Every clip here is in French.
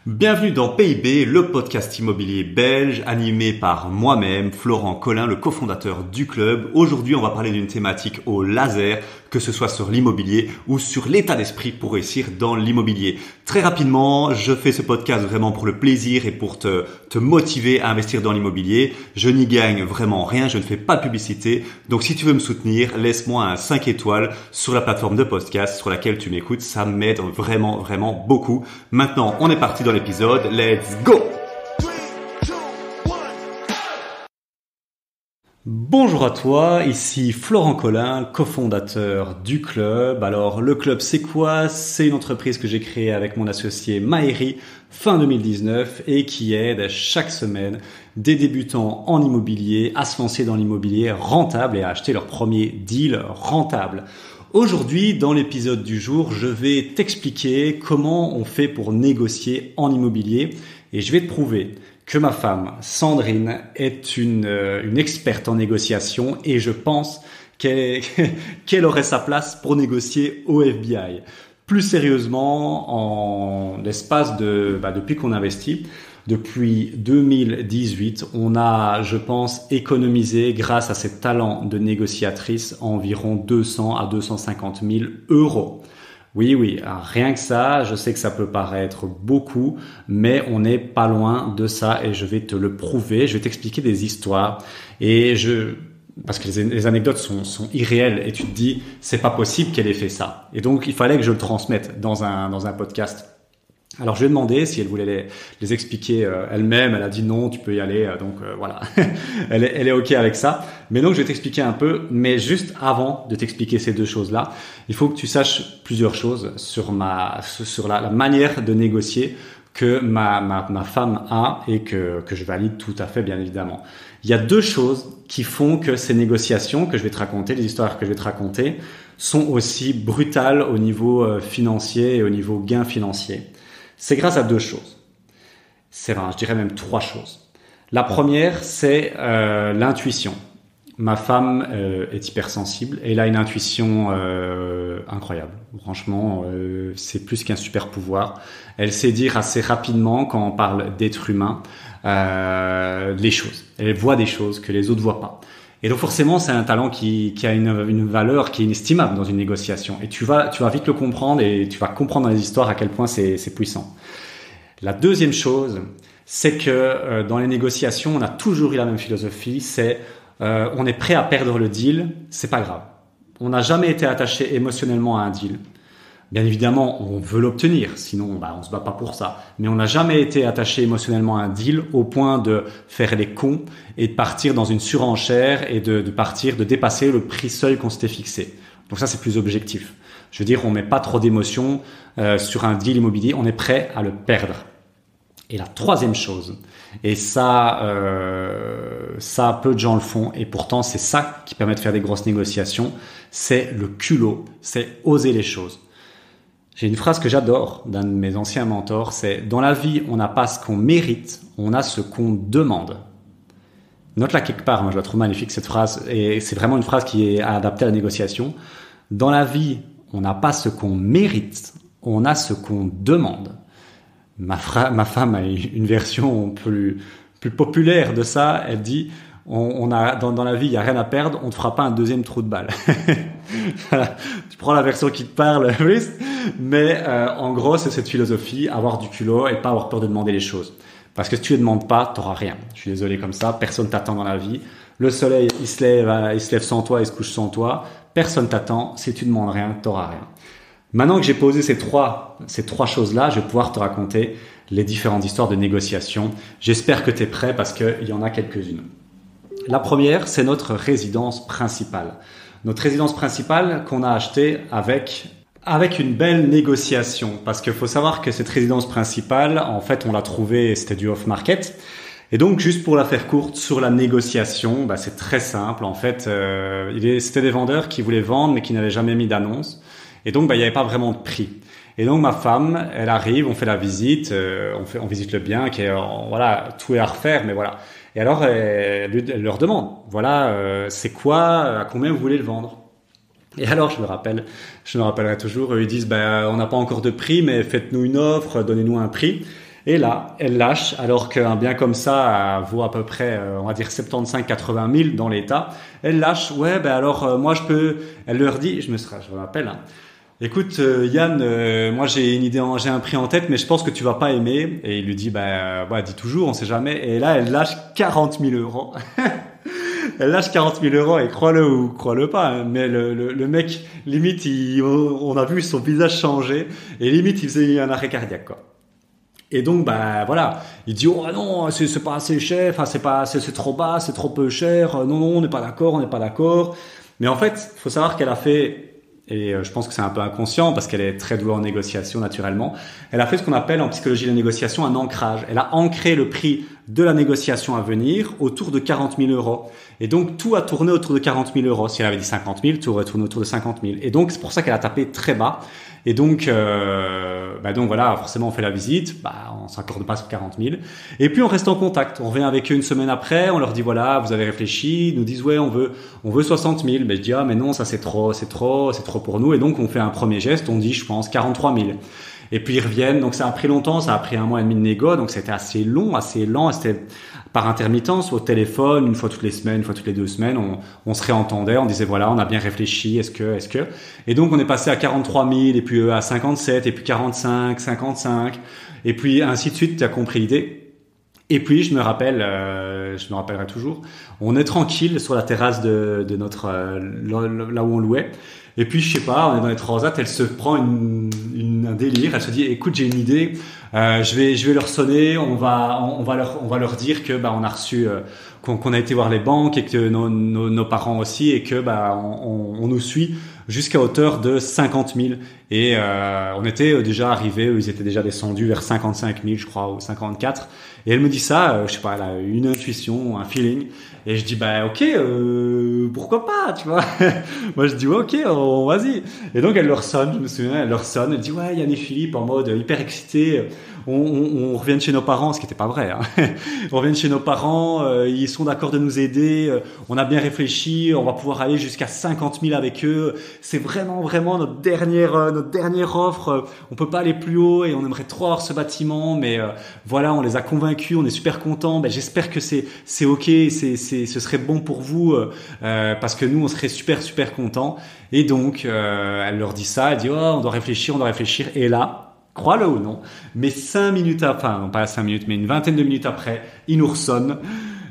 Bienvenue dans PIB, le podcast immobilier belge animé par moi-même, Florent Collin, le cofondateur du club. Aujourd'hui, on va parler d'une thématique au laser, que ce soit sur l'immobilier ou sur l'état d'esprit pour réussir dans l'immobilier. Très rapidement, je fais ce podcast vraiment pour le plaisir et pour te motiver à investir dans l'immobilier. Je n'y gagne vraiment rien, je ne fais pas de publicité. Donc si tu veux me soutenir, laisse-moi un 5 étoiles sur la plateforme de podcast sur laquelle tu m'écoutes. Ça m'aide vraiment beaucoup. Maintenant, on est parti dans l'épisode. Let's go! Bonjour à toi, ici Florent Collin, cofondateur du club. Alors le club c'est quoi? C'est une entreprise que j'ai créée avec mon associé Maëri fin 2019 et qui aide chaque semaine des débutants en immobilier à se lancer dans l'immobilier rentable et à acheter leur premier deal rentable. Aujourd'hui, dans l'épisode du jour, je vais t'expliquer comment on fait pour négocier en immobilier et je vais te prouver que ma femme, Sandrine, est une experte en négociation et je pense qu'elle aurait sa place pour négocier au FBI. Plus sérieusement, en l'espace depuis qu'on investit, depuis 2018, on a, je pense, économisé grâce à ses talents de négociatrice environ 200 à 250 000 euros. Oui, rien que ça, je sais que ça peut paraître beaucoup, mais on n'est pas loin de ça et je vais te le prouver, je vais t'expliquer des histoires parce que les anecdotes sont irréelles et tu te dis, c'est pas possible qu'elle ait fait ça. Et donc, il fallait que je le transmette dans un podcast. Alors, je lui ai demandé si elle voulait les expliquer elle-même. Elle a dit non, tu peux y aller. Donc, voilà. elle est OK avec ça. Mais donc, je vais t'expliquer un peu. Mais juste avant de t'expliquer ces deux choses-là, il faut que tu saches plusieurs choses sur la manière de négocier que ma femme a et que je valide tout à fait, bien évidemment. Il y a deux choses qui font que ces négociations que je vais te raconter, les histoires que je vais te raconter, sont aussi brutales au niveau financier et au niveau gain financier. C'est grâce à deux choses. C'est vrai, je dirais même trois choses. La première, c'est l'intuition. Ma femme est hypersensible et elle a une intuition incroyable. Franchement, c'est plus qu'un super pouvoir. Elle sait dire assez rapidement, quand on parle d'être humain, les choses. Elle voit des choses que les autres voient pas. Et donc forcément, c'est un talent qui a une valeur qui est inestimable dans une négociation. Et tu vas vite le comprendre et tu vas comprendre dans les histoires à quel point c'est puissant. La deuxième chose, c'est que dans les négociations, on a toujours eu la même philosophie, c'est on est prêt à perdre le deal, c'est pas grave. On n'a jamais été attaché émotionnellement à un deal. Bien évidemment, on veut l'obtenir, sinon on se bat pas pour ça. Mais on n'a jamais été attaché émotionnellement à un deal au point de faire les cons et de partir dans une surenchère et de dépasser le prix seuil qu'on s'était fixé. Donc ça, c'est plus objectif. Je veux dire, on met pas trop d'émotion sur un deal immobilier, on est prêt à le perdre. Et la troisième chose, et ça peu de gens le font, et pourtant c'est ça qui permet de faire des grosses négociations, c'est le culot, c'est oser les choses. J'ai une phrase que j'adore d'un de mes anciens mentors, c'est « Dans la vie, on n'a pas ce qu'on mérite, on a ce qu'on demande ». Note-la quelque part, moi je la trouve magnifique cette phrase, et c'est vraiment une phrase qui est adaptée à la négociation. Dans la vie, on n'a pas ce qu'on mérite, on a ce qu'on demande. Ma femme a une version plus populaire de ça, elle dit dans la vie, il n'y a rien à perdre, on ne te fera pas un deuxième trou de balle. Voilà. Tu prends la version qui te parle plus, mais en gros, c'est cette philosophie, avoir du culot et pas avoir peur de demander les choses. Parce que si tu ne demandes pas, tu n'auras rien. Je suis désolé comme ça, personne t'attend dans la vie. Le soleil, il se lève sans toi, il se couche sans toi. Personne t'attend, si tu ne demandes rien, tu n'auras rien. Maintenant que j'ai posé ces trois choses-là, je vais pouvoir te raconter les différentes histoires de négociation. J'espère que tu es prêt parce qu'il y en a quelques-unes. La première, c'est notre résidence principale. Notre résidence principale qu'on a achetée avec une belle négociation. Parce qu'il faut savoir que cette résidence principale, en fait, on l'a trouvée, c'était du off-market. Et donc, juste pour la faire courte, sur la négociation, c'est très simple. En fait, c'était des vendeurs qui voulaient vendre mais qui n'avaient jamais mis d'annonce. Et donc, il n'y avait pas vraiment de prix. Et donc, ma femme, elle arrive, on fait la visite, on visite le bien, tout est à refaire, mais voilà. Et alors, elle leur demande, c'est quoi, à combien vous voulez le vendre? Et alors, je me rappellerai toujours, ils disent, on n'a pas encore de prix, mais faites-nous une offre, donnez-nous un prix. Et là, elle lâche, alors qu'un bien comme ça vaut à peu près, on va dire 75-80 000 dans l'état. Elle lâche, ouais, ben alors moi je peux. Elle leur dit, je me rappelle. Hein. Écoute, Yann, moi j'ai une idée, j'ai un prix en tête, mais je pense que tu vas pas aimer. Et il lui dit, ouais, dis toujours, on sait jamais. Et là, elle lâche 40 000 euros. Elle lâche 40 000 euros et crois-le ou crois-le pas, hein, mais le mec, limite, on a vu son visage changer et limite, il faisait un arrêt cardiaque, quoi. Et donc, voilà, il dit, oh non, c'est pas assez cher, enfin, c'est trop bas, c'est trop peu cher, non, on n'est pas d'accord, on n'est pas d'accord. Mais en fait, faut savoir qu'elle a fait, et je pense que c'est un peu inconscient parce qu'elle est très douée en négociation naturellement, elle a fait ce qu'on appelle en psychologie de la négociation un ancrage. Elle a ancré le prix de la négociation à venir autour de 40 000 euros. Et donc, tout a tourné autour de 40 000 euros. Si elle avait dit 50 000, tout aurait tourné autour de 50 000. Et donc, c'est pour ça qu'elle a tapé très bas. Et donc, donc voilà, forcément, on fait la visite. On s'accorde pas sur 40 000. Et puis, on reste en contact. On revient avec eux une semaine après. On leur dit, voilà, vous avez réfléchi. Ils nous disent, ouais, on veut 60 000. Mais je dis, ah, mais non, ça, c'est trop pour nous. Et donc, on fait un premier geste. On dit, je pense, 43 000. Et puis ils reviennent, donc ça a pris longtemps, ça a pris 1 mois et demi de négo, donc c'était assez long, assez lent, c'était par intermittence, au téléphone, une fois toutes les semaines, une fois toutes les 2 semaines, on se réentendait, on disait voilà, on a bien réfléchi, est-ce que, et donc on est passé à 43 000, et puis à 57, et puis 45, 55, et puis ainsi de suite, tu as compris l'idée. Et puis je me rappellerai toujours, on est tranquille sur la terrasse de notre là où on louait. Et puis, je sais pas, on est dans les transats, elle se prend un délire, elle se dit, écoute, j'ai une idée, je vais leur sonner, on va leur dire que, on a reçu, qu'on a été voir les banques et que nos parents aussi et que, on nous suit jusqu'à hauteur de 50 000. Et, on était déjà arrivés, ils étaient déjà descendus vers 55 000, je crois, ou 54. Et elle me dit ça, je sais pas, elle a une intuition, un feeling. Et je dis, ok, pourquoi pas, tu vois. Moi, je dis, ouais, ok, vas-y. Et donc, elle leur sonne, je me souviens, elle leur sonne, elle dit, ouais, Yann et Philippe, en mode hyper excité. On revient de chez nos parents, ce qui n'était pas vrai. Hein. On revient de chez nos parents, ils sont d'accord de nous aider, on a bien réfléchi, on va pouvoir aller jusqu'à 50 000 avec eux. C'est vraiment notre dernière offre. On peut pas aller plus haut et on aimerait trop avoir ce bâtiment, mais voilà, on les a convaincus, on est super contents. J'espère que c'est ok, ce serait bon pour vous parce que nous, on serait super contents. Et donc, elle leur dit ça, elle dit, on doit réfléchir. Et là, crois-le ou non, mais 5 minutes après, enfin pas 5 minutes, mais une vingtaine de minutes après, ils nous ressonnent.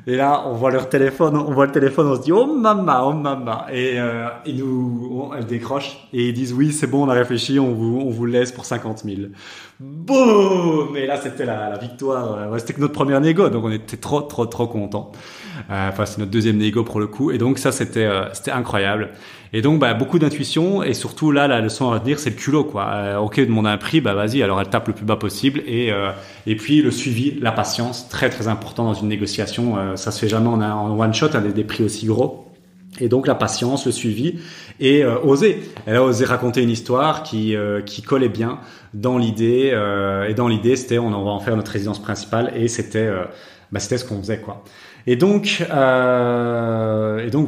Et là, on voit le téléphone, on se dit, oh maman. Et elle décroche et ils disent, oui, c'est bon, on a réfléchi, on vous laisse pour 50 000. Boum! Et là, c'était la victoire. C'était que notre première négo, donc on était trop contents. C'est notre deuxième négo pour le coup. Et donc ça, c'était incroyable. Et donc, beaucoup d'intuition et surtout là, la leçon à retenir, c'est le culot, quoi. Ok, demande un prix, vas-y. Alors elle tape le plus bas possible et puis le suivi, la patience, très important dans une négociation. Ça se fait jamais en one shot, des prix aussi gros. Et donc la patience, le suivi et oser. Elle a osé raconter une histoire qui collait bien dans l'idée. Et dans l'idée, c'était on va en faire notre résidence principale et c'était ce qu'on faisait, quoi. Et donc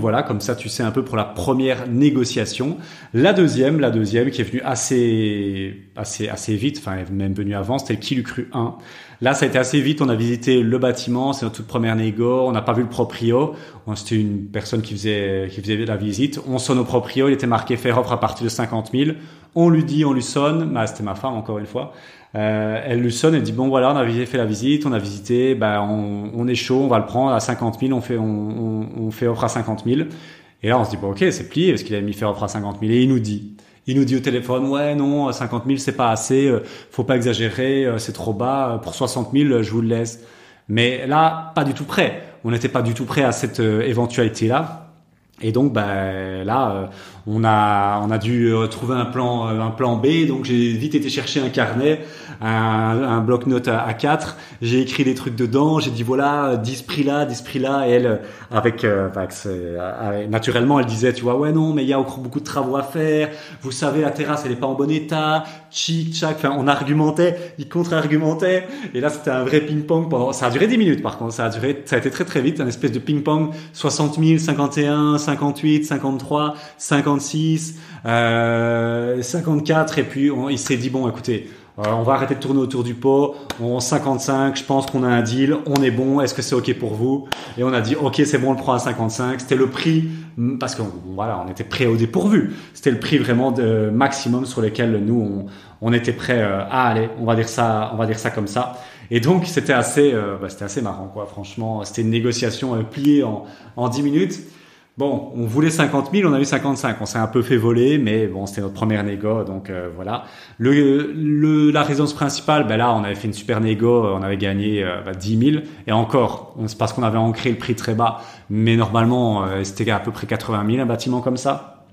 voilà, comme ça tu sais un peu pour la première négociation. La deuxième qui est venue assez vite, enfin elle est même venue avant, c'était le Qui l'eût cru 1. Là, ça a été assez vite, on a visité le bâtiment, c'est notre toute première négo, on n'a pas vu le proprio, c'était une personne qui faisait la visite, on sonne au proprio, il était marqué faire offre à partir de 50 000, on lui sonne, c'était ma femme encore une fois, elle lui sonne, elle dit bon voilà, on a fait la visite, on a visité, on est chaud, on va le prendre à 50 000, on fait offre à 50 000, et là on se dit bon ok, c'est plié, parce qu'il avait mis faire offre à 50 000, et il nous dit au téléphone, ouais, non, 50 000, c'est pas assez, faut pas exagérer, c'est trop bas, pour 60 000, je vous le laisse. Mais là, pas du tout prêt. On n'était pas du tout prêt à cette éventualité-là. Et donc, là, on a dû trouver un plan B. Donc, j'ai vite été chercher un carnet, un bloc-notes à 4. J'ai écrit des trucs dedans. J'ai dit voilà, 10 prix là. Et elle, naturellement, elle disait, tu vois, ouais, non, mais il y a encore beaucoup de travaux à faire. Vous savez, la terrasse, elle est pas en bon état. Tchic-tchac. Enfin, on argumentait, il contre-argumentait. Et là, c'était un vrai ping-pong ça a duré 10 minutes, par contre. Ça a été très, très vite. Un espèce de ping-pong. 60 000, 51, 58, 53, 56, 54, et puis il s'est dit bon écoutez, on va arrêter de tourner autour du pot, on 55, je pense qu'on a un deal, on est bon, est-ce que c'est ok pour vous? Et on a dit ok, c'est bon, on le prend à 55. C'était le prix, parce qu'on voilà, on était prêt au dépourvu. C'était le prix vraiment de maximum sur lequel nous on était prêt à aller. On va dire ça comme ça. Et donc c'était assez marrant quoi. Franchement, c'était une négociation pliée en 10 minutes. Bon, on voulait 50 000, on a eu 55. On s'est un peu fait voler, mais bon, c'était notre première négo, donc voilà. La résidence principale, ben là, on avait fait une super négo, on avait gagné 10 000. Et encore, c'est parce qu'on avait ancré le prix très bas, mais normalement, c'était à peu près 80 000 un bâtiment comme ça.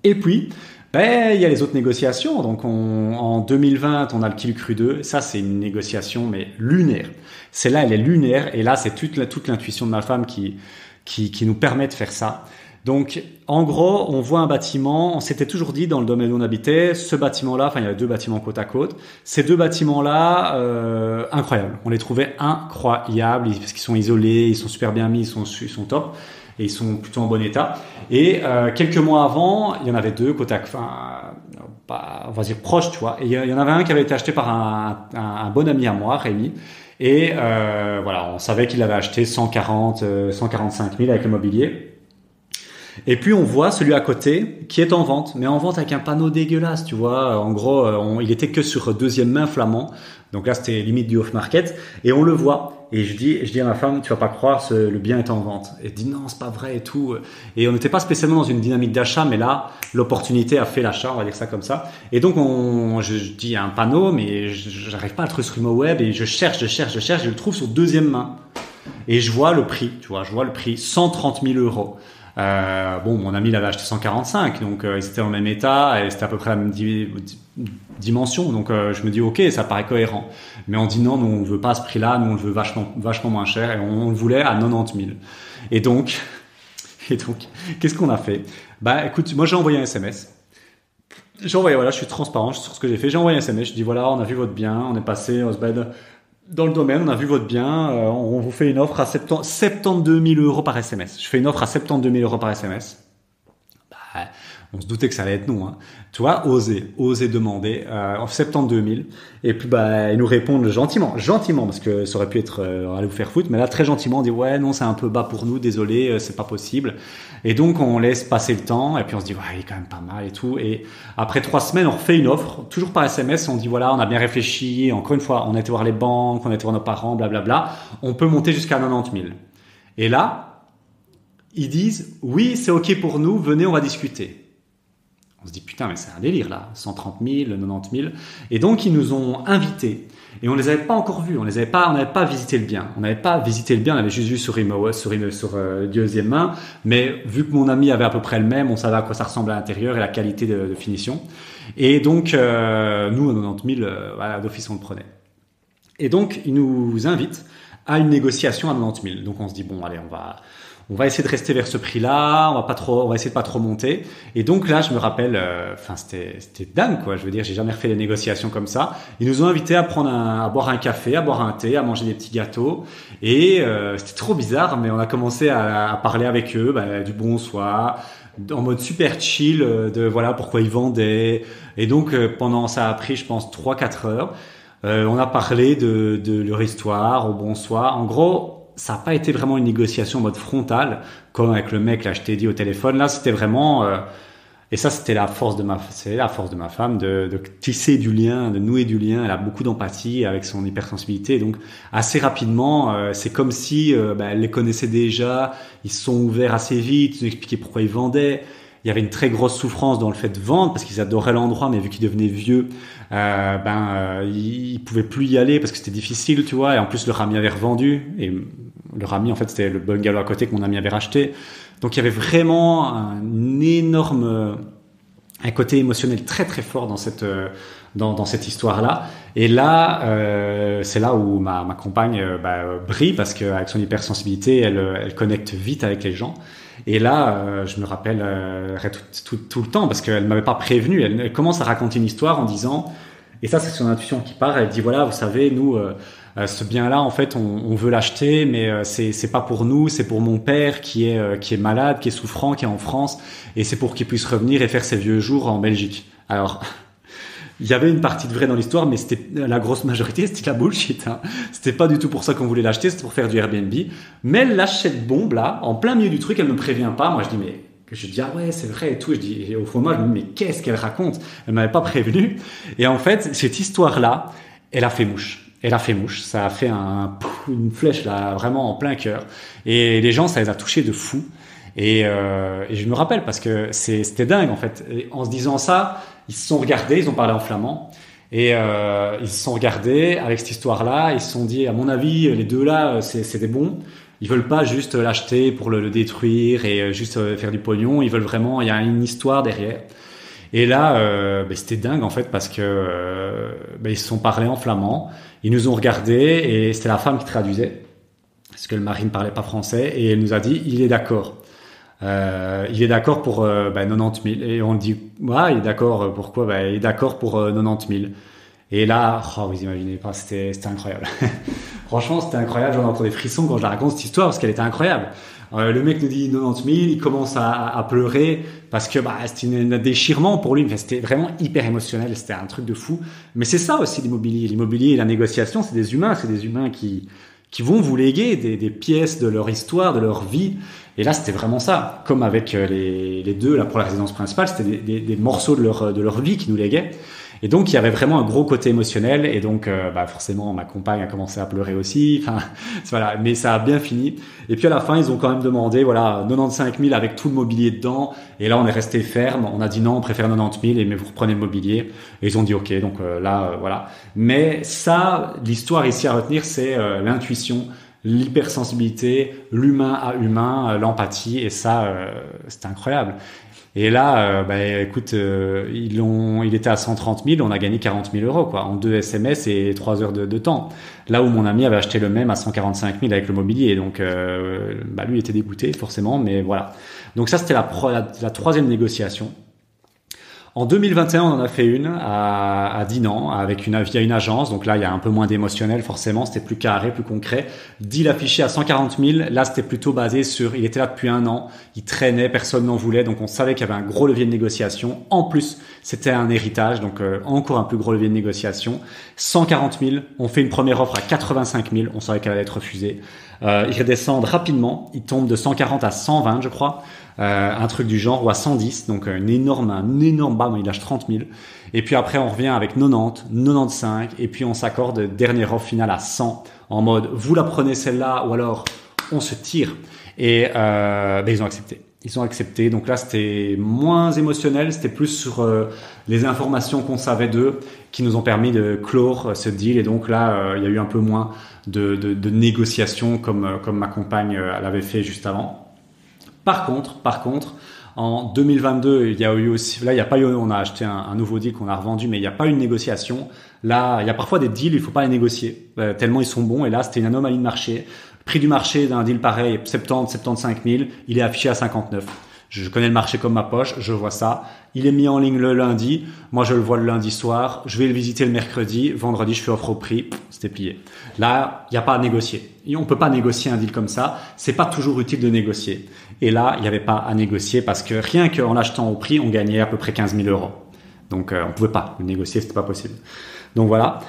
Et puis, ben il y a les autres négociations. Donc en 2020, on a le Kill Cru 2. Ça, c'est une négociation mais lunaire. Celle-là, elle est lunaire, et là, c'est toute l'intuition de ma femme qui nous permet de faire ça. Donc, en gros, on voit un bâtiment, on s'était toujours dit dans le domaine où on habitait, ce bâtiment-là, enfin, il y avait 2 bâtiments côte à côte. Ces 2 bâtiments-là, incroyables. On les trouvait incroyables, parce qu'ils sont isolés, ils sont super bien mis, ils sont top, et ils sont plutôt en bon état. Et quelques mois avant, il y en avait 2 côte à côte, on va dire proches, tu vois. Et il y en avait un qui avait été acheté par un bon ami à moi, Rémi. Et voilà, on savait qu'il avait acheté 145 000 avec le mobilier. Et puis on voit celui à côté qui est en vente, mais en vente avec un panneau dégueulasse, tu vois. En gros, il était que sur deuxième main flamand. Donc là, c'était limite du off-market. Et on le voit. Et je dis à ma femme, tu vas pas croire, le bien est en vente. Et elle dit non, c'est pas vrai et tout. Et on n'était pas spécialement dans une dynamique d'achat, mais là, l'opportunité a fait l'achat, on va dire ça comme ça. Et donc, je dis un panneau, mais j'arrive pas à le trouver sur ImoWeb, et je cherche, je le trouve sur deuxième main. Et je vois le prix, tu vois, 130 000 euros. Bon, mon ami l'avait acheté 145, donc ils étaient en même état et c'était à peu près la même dimension. Donc je me dis ok, ça paraît cohérent. Mais on dit non, nous on veut pas à ce prix-là, nous on le veut vachement moins cher, et on le voulait à 90 000. Et donc, qu'est-ce qu'on a fait? Bah écoute, moi j'ai envoyé un SMS. Je suis transparent sur ce que j'ai fait. J'ai envoyé un SMS, je dis voilà, on a vu votre bien, on est passé au SBED dans le domaine, on a vu votre bien, on vous fait une offre à 72 000 euros par SMS. Je fais une offre à 72 000 euros par SMS. Bah, on se doutait que ça allait être non. Hein. Tu vois, oser demander 72 000. Et puis bah ils nous répondent gentiment, parce que ça aurait pu être allez vous faire foutre, mais là très gentiment on dit ouais non c'est un peu bas pour nous, désolé, c'est pas possible. Et donc on laisse passer le temps, et puis on se dit ouais il est quand même pas mal et tout. Et après 3 semaines on refait une offre, toujours par SMS, on dit voilà on a bien réfléchi, encore une fois on a été voir les banques, on a été voir nos parents, blablabla, on peut monter jusqu'à 90 000. Et là ils disent oui c'est ok pour nous, venez on va discuter. On se dit putain mais c'est un délire là, 130 000, 90 000. Et donc ils nous ont invités, et on les avait pas encore vus, on n'avait pas visité le bien, on avait juste vu sur deuxième main. Mais vu que mon ami avait à peu près le même, on savait à quoi ça ressemble à l'intérieur et la qualité de finition. Et donc nous à 90 000, voilà, d'office on le prenait. Et donc ils nous invitent à une négociation à 90 000. Donc on se dit bon allez on va essayer de rester vers ce prix-là, on va essayer de pas trop monter. Et donc là, je me rappelle, c'était dingue, quoi. Je veux dire, j'ai jamais refait des négociations comme ça. Ils nous ont invités à boire un café, à boire un thé, à manger des petits gâteaux. Et c'était trop bizarre, mais on a commencé à parler avec eux, du bonsoir, en mode super chill, de voilà pourquoi ils vendaient. Et donc pendant ça a pris, je pense, 3-4 heures. On a parlé de leur histoire au bonsoir. En gros, ça n'a pas été vraiment une négociation en mode frontal, comme avec le mec là, je t'ai dit au téléphone. Là, c'était vraiment, et ça, c'était la force de ma femme de tisser du lien, de nouer du lien. Elle a beaucoup d'empathie avec son hypersensibilité. Donc, assez rapidement, c'est comme si elle les connaissait déjà. Ils se sont ouverts assez vite, ils ont expliqué pourquoi ils vendaient. Il y avait une très grosse souffrance dans le fait de vendre parce qu'ils adoraient l'endroit, mais vu qu'ils devenaient vieux, ils pouvaient plus y aller parce que c'était difficile, tu vois. Et en plus, leur ami avait revendu, et leur ami, en fait, c'était le bungalow à côté que mon ami avait racheté. Donc, il y avait vraiment un côté émotionnel très très fort dans cette histoire-là. Et là, c'est là où ma compagne brille, parce qu'avec son hypersensibilité, elle connecte vite avec les gens. Et là, je me rappelle tout le temps, parce qu'elle m'avait pas prévenu. Elle commence à raconter une histoire en disant, et ça c'est son intuition qui part. Elle dit voilà, vous savez, nous, ce bien-là, en fait, on veut l'acheter, mais c'est pas pour nous, c'est pour mon père qui est malade, qui est souffrant, qui est en France, et c'est pour qu'il puisse revenir et faire ses vieux jours en Belgique. Alors, Il y avait une partie de vrai dans l'histoire, mais c'était la grosse majorité, c'était de la bullshit. Hein. C'était pas du tout pour ça qu'on voulait l'acheter, c'était pour faire du Airbnb. Mais elle l'achète bombe là, en plein milieu du truc, elle me prévient pas. Moi je dis mais je dis ah ouais c'est vrai et tout. Je dis et au fond de moi je me dis mais qu'est-ce qu'elle raconte? Elle m'avait pas prévenu. Et en fait cette histoire là, elle a fait mouche. Elle a fait mouche. Ça a fait une flèche là vraiment en plein cœur. Et les gens ça les a touchés de fou. Et je me rappelle parce que c'était dingue en fait. Et en se disant ça. Ils se sont regardés, ils ont parlé en flamand et ils se sont regardés avec cette histoire-là. Ils se sont dit, à mon avis, les deux là, c'est des bons. Ils veulent pas juste l'acheter pour le détruire et juste faire du pognon. Ils veulent vraiment, il y a une histoire derrière. Et là, c'était dingue en fait parce que ils se sont parlé en flamand. Ils nous ont regardés et c'était la femme qui traduisait parce que le mari ne parlait pas français et elle nous a dit, il est d'accord. Il est d'accord pour 90 000 et on dit il est d'accord pourquoi il est d'accord pour 90 000 et là vous imaginez pas c'était incroyable. Franchement c'était incroyable, j'en entends des frissons quand je la raconte cette histoire parce qu'elle était incroyable. Le mec nous dit 90 000, il commence à pleurer parce que c'était un déchirement pour lui, c'était vraiment hyper émotionnel, c'était un truc de fou. Mais c'est ça aussi l'immobilier et la négociation, c'est des humains qui vont vous léguer des pièces de leur histoire, de leur vie. Et là, c'était vraiment ça. Comme avec les deux, là, pour la résidence principale, c'était des morceaux de leur vie qui nous léguaient. Et donc, il y avait vraiment un gros côté émotionnel. Et donc, forcément, ma compagne a commencé à pleurer aussi. Enfin, voilà. Mais ça a bien fini. Et puis, à la fin, ils ont quand même demandé, 95 000 avec tout le mobilier dedans. Et là, on est resté ferme. On a dit non, on préfère 90 000, mais vous reprenez le mobilier. Et ils ont dit OK. Donc voilà. Mais ça, l'histoire ici à retenir, c'est l'intuition, l'hypersensibilité, l'humain à humain, l'empathie. Et ça, c'était incroyable. Et là, écoute, il était à 130 000, on a gagné 40 000 euros, quoi, en 2 SMS et 3 heures de temps. Là où mon ami avait acheté le même à 145 000 avec le mobilier. Donc, lui était dégoûté, forcément, mais voilà. Donc ça, c'était la troisième négociation. En 2021, on en a fait une à Dinan via une agence. Donc là, il y a un peu moins d'émotionnel, forcément. C'était plus carré, plus concret. Deal affiché à 140 000. Là, c'était plutôt basé sur, il était là depuis 1 an. Il traînait, personne n'en voulait. Donc, on savait qu'il y avait un gros levier de négociation. En plus, c'était un héritage. Donc, encore un plus gros levier de négociation. 140 000. On fait une première offre à 85 000. On savait qu'elle allait être refusée. Ils redescendent rapidement. Ils tombent de 140 à 120, je crois. Un truc du genre, ou à 110, donc un énorme bas, il lâche 30 000. Et puis après, on revient avec 90, 95, et puis on s'accorde dernière offre finale à 100, en mode, vous la prenez celle-là, ou alors on se tire. Et ils ont accepté. Ils ont accepté. Donc là, c'était moins émotionnel, c'était plus sur les informations qu'on savait d'eux qui nous ont permis de clore ce deal. Et donc là, il y a eu un peu moins de négociations comme ma compagne l'avait fait juste avant. Par contre, en 2022, il y a eu aussi, là, il n'y a pas eu, on a acheté un nouveau deal qu'on a revendu, mais il n'y a pas eu de négociation. Là, il y a parfois des deals, il faut pas les négocier, tellement ils sont bons. Et là, c'était une anomalie de marché. Prix du marché d'un deal pareil, 75 000, il est affiché à 59. Je connais le marché comme ma poche, je vois ça. Il est mis en ligne le lundi. Moi, je le vois le lundi soir. Je vais le visiter le mercredi. Vendredi, je fais offre au prix. C'était plié. Là, il n'y a pas à négocier. Et on peut pas négocier un deal comme ça. C'est pas toujours utile de négocier. Et là, il n'y avait pas à négocier parce que rien qu'en l'achetant au prix, on gagnait à peu près 15 000 euros. Donc, on pouvait pas le négocier, c'était pas possible. Donc voilà.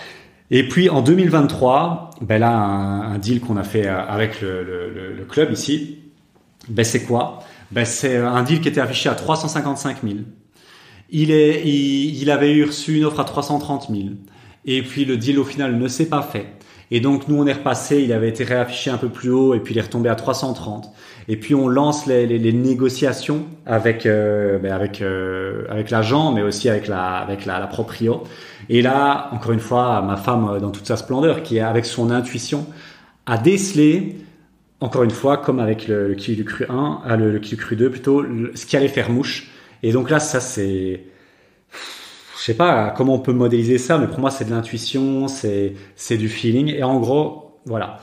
Et puis en 2023, là, un deal qu'on a fait avec le club ici, c'est quoi? C'est un deal qui était affiché à 355 000. Il avait reçu une offre à 330 000. Et puis le deal au final ne s'est pas fait. Et donc nous on est repassé, il avait été réaffiché un peu plus haut et puis il est retombé à 330. Et puis on lance les négociations avec l'agent, mais aussi avec la proprio. Et là, encore une fois, ma femme dans toute sa splendeur, qui est avec son intuition, a décelé, encore une fois, comme avec le Kiwi du Cru 1, le Kiwi du Cru 2 plutôt, ce qui allait faire mouche. Et donc là, ça c'est, je sais pas comment on peut modéliser ça, mais pour moi c'est de l'intuition, c'est du feeling. Et en gros, voilà.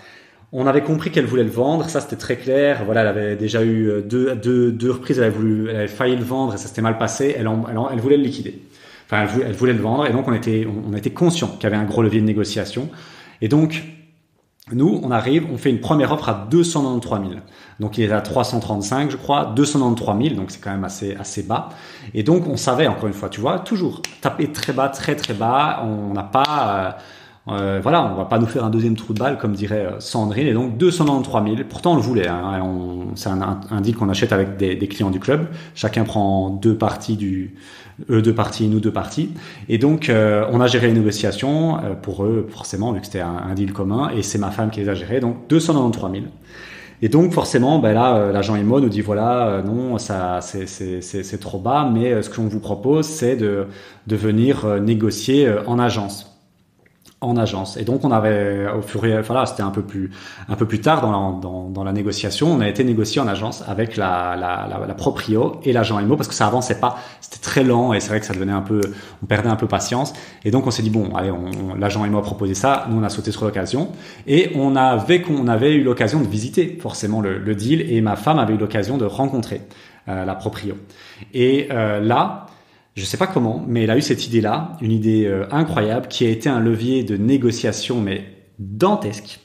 On avait compris qu'elle voulait le vendre, ça c'était très clair. Voilà, elle avait déjà eu deux reprises, elle avait failli le vendre et ça s'était mal passé. Elle voulait le liquider. Enfin, elle voulait le vendre et donc on était conscient qu'il y avait un gros levier de négociation. Et donc, Nous, on arrive, on fait une première offre à 293 000. Donc, il est à 335, je crois, 293 000. Donc, c'est quand même assez bas. Et donc, on savait, encore une fois, tu vois, toujours taper très bas, très, très bas. On n'a pas, voilà, on va pas nous faire un deuxième trou de balle, comme dirait Sandrine. Et donc, 293 000. Pourtant, on le voulait, hein. C'est un deal qu'on achète avec des clients du club. Chacun prend deux parties eux deux parties, nous deux parties. Et donc, on a géré les négociations pour eux, forcément, vu que c'était un deal commun. Et c'est ma femme qui les a gérées. Donc, 293 000. Et donc, forcément, ben là, l'agent IMO nous dit, voilà, non, ça, c'est trop bas, mais ce qu'on vous propose, c'est de venir négocier en agence. Et donc on avait au fur et à voilà, c'était un peu plus tard dans la négociation, on a été négocié en agence avec la proprio et l'agent IMO parce que ça avançait pas, c'était très lent et c'est vrai que ça devenait on perdait un peu patience et donc on s'est dit bon, allez, l'agent IMO a proposé ça, nous on a sauté sur l'occasion et on avait eu l'occasion de visiter forcément le deal et ma femme avait eu l'occasion de rencontrer la proprio et là. Je sais pas comment, mais elle a eu cette idée-là, une idée incroyable qui a été un levier de négociation mais dantesque.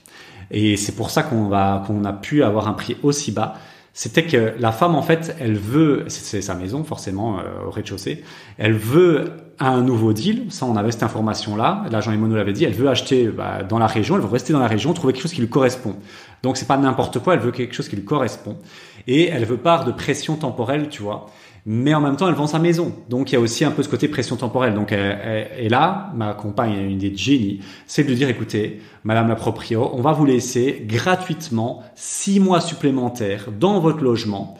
Et c'est pour ça qu'on a pu avoir un prix aussi bas. C'était que la femme en fait, elle veut, c'est sa maison forcément au rez-de-chaussée, elle veut un nouveau deal. Ça, on avait cette information-là. L'agent IMO nous l'avait dit. Elle veut acheter dans la région, elle veut rester dans la région, trouver quelque chose qui lui correspond. Donc c'est pas n'importe quoi, elle veut quelque chose qui lui correspond et elle veut pas de pression temporelle, tu vois. Mais en même temps, elle vend sa maison. Donc, il y a aussi un peu ce côté pression temporelle. Donc, et là, ma compagne a une idée de génie, c'est de lui dire, écoutez, madame la proprio, on va vous laisser gratuitement 6 mois supplémentaires dans votre logement,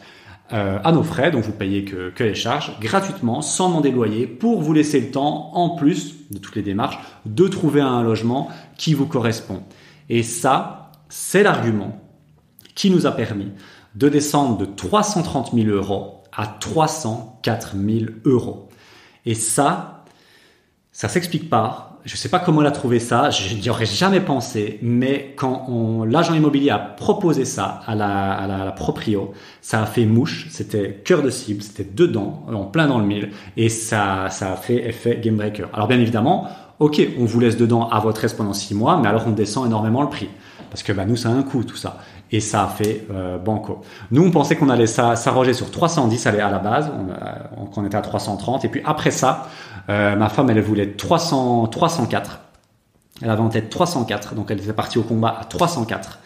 à nos frais, donc vous payez que les charges, gratuitement, sans demander de loyer, pour vous laisser le temps, en plus de toutes les démarches, de trouver un logement qui vous correspond. Et ça, c'est l'argument qui nous a permis de descendre de 330 000 euros à 304 000 euros. Et ça s'explique pas. Je sais pas comment elle a trouvé ça. Je n'y aurais jamais pensé. Mais quand l'agent immobilier a proposé ça à la proprio, ça a fait mouche. C'était cœur de cible. C'était dedans, en plein dans le mille. Et ça a fait effet game breaker. Alors bien évidemment, ok, on vous laisse dedans à votre aise pendant 6 mois, mais alors on descend énormément le prix. Parce que nous, ça a un coût, tout ça. Et ça a fait banco. Nous, on pensait qu'on allait s'arranger sur 310 à la base, quand on était à 330. Et puis après ça, ma femme, elle voulait 304. Elle avait en tête 304, donc elle était partie au combat à 304.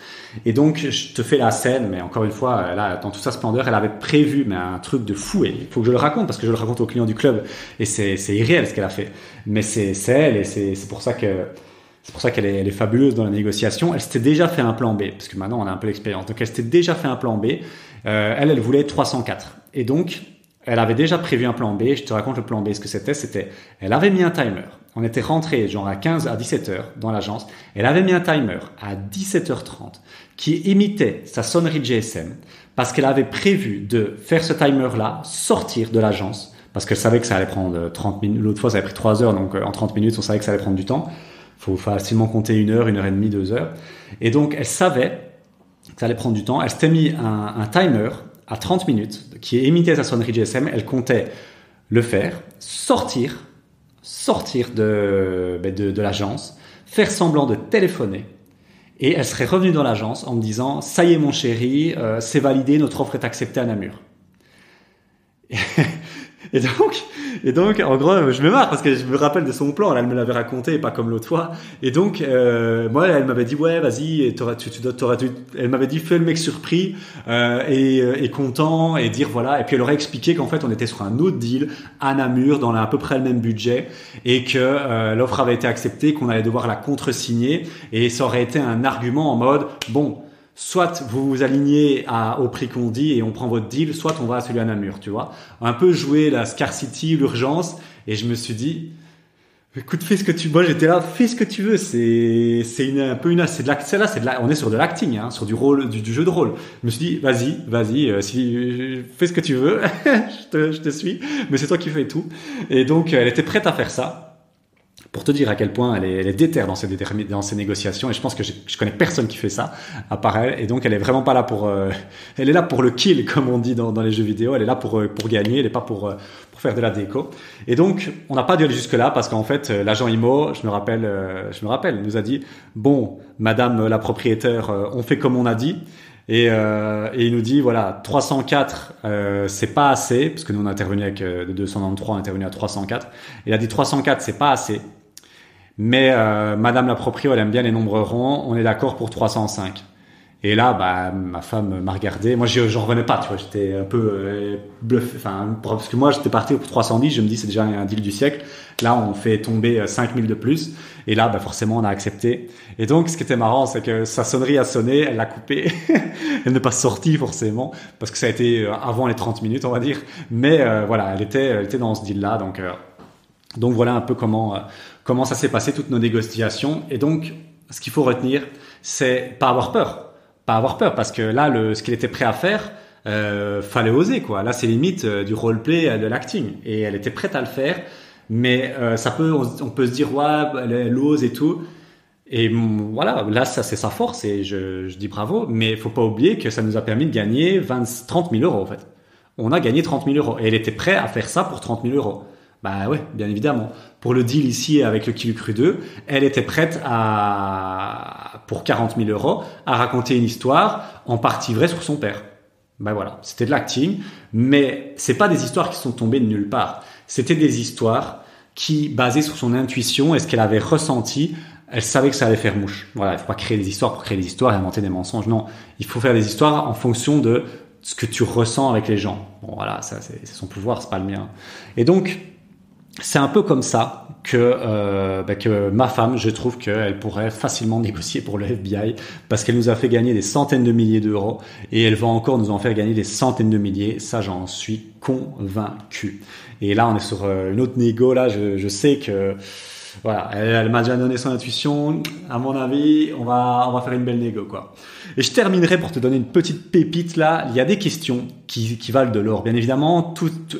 Et donc, je te fais la scène, mais encore une fois, là, dans toute sa splendeur, elle avait prévu un truc de fou. Et il faut que je le raconte, parce que je le raconte aux clients du club. Et c'est irréel ce qu'elle a fait. Mais c'est elle, et c'est pour ça qu'elle est fabuleuse dans la négociation. Elle s'était déjà fait un plan B, parce que maintenant on a un peu l'expérience. Donc elle s'était déjà fait un plan B. Elle voulait 304. Et donc, elle avait déjà prévu un plan B. Je te raconte le plan B. Ce que c'était, elle avait mis un timer. On était rentré genre à 17 heures dans l'agence. Elle avait mis un timer à 17h30 qui imitait sa sonnerie de GSM parce qu'elle avait prévu de faire ce timer-là, sortir de l'agence parce qu'elle savait que ça allait prendre 30 minutes. L'autre fois, ça avait pris 3 heures. Donc en 30 minutes, on savait que ça allait prendre du temps. Faut facilement compter 1 heure, 1h30, 2 heures. Et donc, elle savait que ça allait prendre du temps. Elle s'était mis un timer à 30 minutes qui imitait sa sonnerie GSM. Elle comptait le faire, sortir de l'agence, faire semblant de téléphoner. Et elle serait revenue dans l'agence en me disant « Ça y est, mon chéri, c'est validé, notre offre est acceptée à Namur. » Et donc, en gros, je me marre parce que je me rappelle de son plan. Là, elle me l'avait raconté, pas comme l'autre fois. Et donc, moi, elle m'avait dit, ouais, vas-y, elle m'avait dit, fais le mec surpris, et content, et dire voilà. Et puis, elle aurait expliqué qu'en fait, on était sur un autre deal à Namur, dans à peu près le même budget, et que l'offre avait été acceptée, qu'on allait devoir la contre-signer. Et ça aurait été un argument en mode, bon, soit vous vous alignez au prix qu'on dit et on prend votre deal, soit on va à celui à Namur, tu vois. Un peu jouer la scarcity, l'urgence, et je me suis dit, écoute, fais ce que tu veux. Moi, j'étais là, fais ce que tu veux. On est sur de l'acting, hein, sur du rôle, du jeu de rôle. Je me suis dit, vas-y, fais ce que tu veux. je te suis, mais c'est toi qui fais tout. Et donc, elle était prête à faire ça. Pour te dire à quel point elle est déterre dans ses négociations, et je pense que je connais personne qui fait ça à part elle, et donc elle est vraiment pas là pour elle est là pour le kill, comme on dit dans les jeux vidéo. Elle est là pour gagner, elle est pas pour faire de la déco. Et donc on n'a pas dû aller jusque là parce qu'en fait l'agent IMO, je me rappelle, nous a dit bon, madame la propriétaire, on fait comme on a dit. Et il nous dit voilà, 304 c'est pas assez, parce que nous on a intervenu avec de 293, on a intervenu à 304. Il a dit 304 c'est pas assez, mais madame la proprio elle aime bien les nombres ronds, on est d'accord pour 305. Et là bah ma femme m'a regardé, moi j'en revenais pas, tu vois, j'étais un peu bluffé, enfin parce que moi j'étais parti pour 310, je me dis c'est déjà un deal du siècle. Là on fait tomber 5000 de plus, et là bah forcément on a accepté. Et donc ce qui était marrant c'est que sa sonnerie a sonné, elle l'a coupée, elle n'est pas sortie forcément parce que ça a été avant les 30 minutes on va dire, mais voilà, elle était dans ce deal là, donc voilà un peu comment ça s'est passé toutes nos négociations. Et donc ce qu'il faut retenir c'est pas avoir peur parce que là ce qu'il était prêt à faire, fallait oser quoi. Là c'est limite du roleplay, de l'acting, et elle était prête à le faire. Mais on peut se dire ouais, elle ose et tout, et voilà, là ça c'est sa force et je dis bravo. Mais faut pas oublier que ça nous a permis de gagner 30 000 euros en fait. On a gagné 30 000 euros et elle était prête à faire ça pour 30 000 euros. Bah ouais, bien évidemment. Pour le deal ici avec le Kill Cru 2, elle était prête pour 40 000 euros à raconter une histoire en partie vraie sur son père. Ben voilà, c'était de l'acting, mais c'est pas des histoires qui sont tombées de nulle part. C'était des histoires qui, basées sur son intuition et ce qu'elle avait ressenti, elle savait que ça allait faire mouche. Voilà, il faut pas créer des histoires pour créer des histoires et inventer des mensonges. Non, il faut faire des histoires en fonction de ce que tu ressens avec les gens. Bon voilà, ça c'est son pouvoir, c'est pas le mien. Et donc c'est un peu comme ça que ma femme, je trouve qu'elle pourrait facilement négocier pour le FBI parce qu'elle nous a fait gagner des centaines de milliers d'euros et elle va encore nous en faire gagner des centaines de milliers. Ça, j'en suis convaincu. Et là, on est sur une autre négo. Là, je sais que voilà, elle m'a déjà donné son intuition. À mon avis, on va faire une belle négo quoi. Et je terminerai pour te donner une petite pépite là. Il y a des questions qui valent de l'or. Bien évidemment,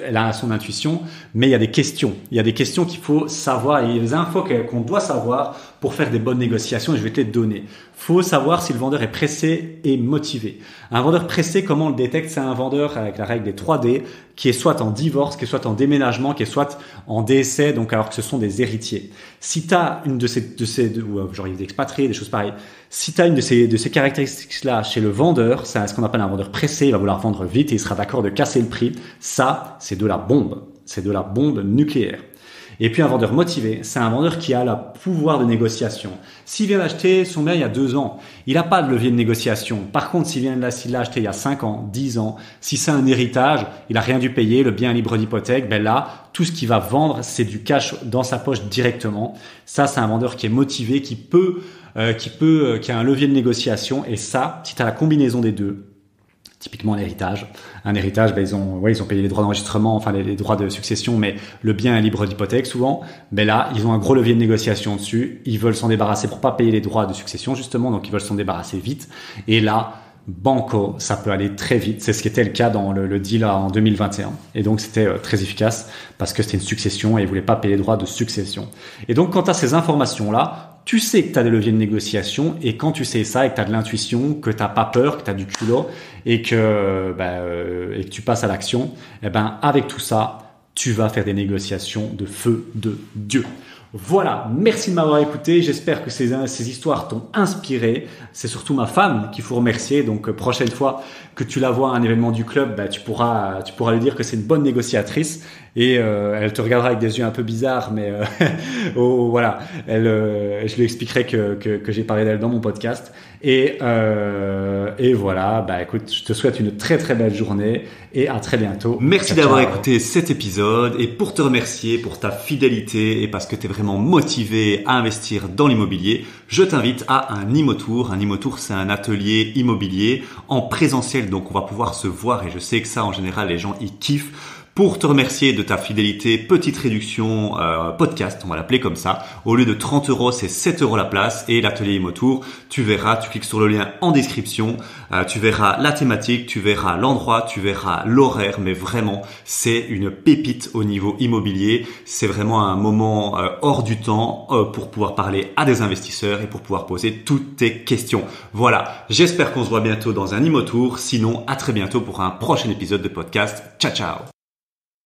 elle a son intuition, mais il y a des questions. Il y a des questions qu'il faut savoir et il y a des infos qu'on doit savoir pour faire des bonnes négociations, et je vais te les donner. Faut savoir si le vendeur est pressé et motivé. Un vendeur pressé, comment on le détecte? C'est un vendeur avec la règle des 3D qui est soit en divorce, qui est soit en déménagement, qui est soit en décès, donc alors que ce sont des héritiers. Si tu as une de ces ou genre il est expatrié, des choses pareilles. Si tu as une de ces caractéristiques-là chez le vendeur, c'est ce qu'on appelle un vendeur pressé, il va vouloir vendre vite et il sera d'accord de casser le prix. Ça, c'est de la bombe. C'est de la bombe nucléaire. Et puis un vendeur motivé, c'est un vendeur qui a le pouvoir de négociation. S'il vient d'acheter son bien il y a 2 ans, il n'a pas de levier de négociation. Par contre, s'il l'a acheté il y a 5 ans, 10 ans, si c'est un héritage, il a rien dû payer, le bien est libre d'hypothèque, ben là, tout ce qu'il va vendre, c'est du cash dans sa poche directement. Ça, c'est un vendeur qui est motivé, qui a un levier de négociation. Et ça, si tu as la combinaison des deux, typiquement l'héritage. Un héritage, ben ils ont payé les droits d'enregistrement, enfin les droits de succession, mais le bien est libre d'hypothèque souvent. Ben là, ils ont un gros levier de négociation dessus. Ils veulent s'en débarrasser pour pas payer les droits de succession justement, donc ils veulent s'en débarrasser vite. Et là, banco, ça peut aller très vite. C'est ce qui était le cas dans le deal en 2021. Et donc c'était très efficace parce que c'était une succession et ils voulaient pas payer les droits de succession. Et donc quand tu as ces informations-là, tu sais que tu as des leviers de négociation, et quand tu sais ça et que tu as de l'intuition, que tu n'as pas peur, que tu as du culot et que tu passes à l'action, avec tout ça, tu vas faire des négociations de feu de Dieu. Voilà, merci de m'avoir écouté. J'espère que ces histoires t'ont inspiré. C'est surtout ma femme qu'il faut remercier. Donc prochaine fois que tu la vois à un événement du club, tu pourras lui dire que c'est une bonne négociatrice. Et elle te regardera avec des yeux un peu bizarres, mais voilà. Je lui expliquerai que j'ai parlé d'elle dans mon podcast. Et voilà. Écoute, je te souhaite une très très belle journée et à très bientôt. Merci d'avoir écouté cet épisode, et pour te remercier pour ta fidélité et parce que tu es vraiment motivé à investir dans l'immobilier, je t'invite à un ImmoTour. Un ImmoTour, c'est un atelier immobilier en présentiel, donc on va pouvoir se voir, et je sais que ça en général les gens y kiffent, Pour te remercier de ta fidélité, petite réduction podcast, on va l'appeler comme ça. Au lieu de 30 €, c'est 7 € la place. Et l'atelier Imotour, tu verras, tu cliques sur le lien en description, tu verras la thématique, tu verras l'endroit, tu verras l'horaire. Mais vraiment, c'est une pépite au niveau immobilier. C'est vraiment un moment hors du temps pour pouvoir parler à des investisseurs et pour pouvoir poser toutes tes questions. Voilà, j'espère qu'on se voit bientôt dans un Imotour. Sinon, à très bientôt pour un prochain épisode de podcast. Ciao, ciao!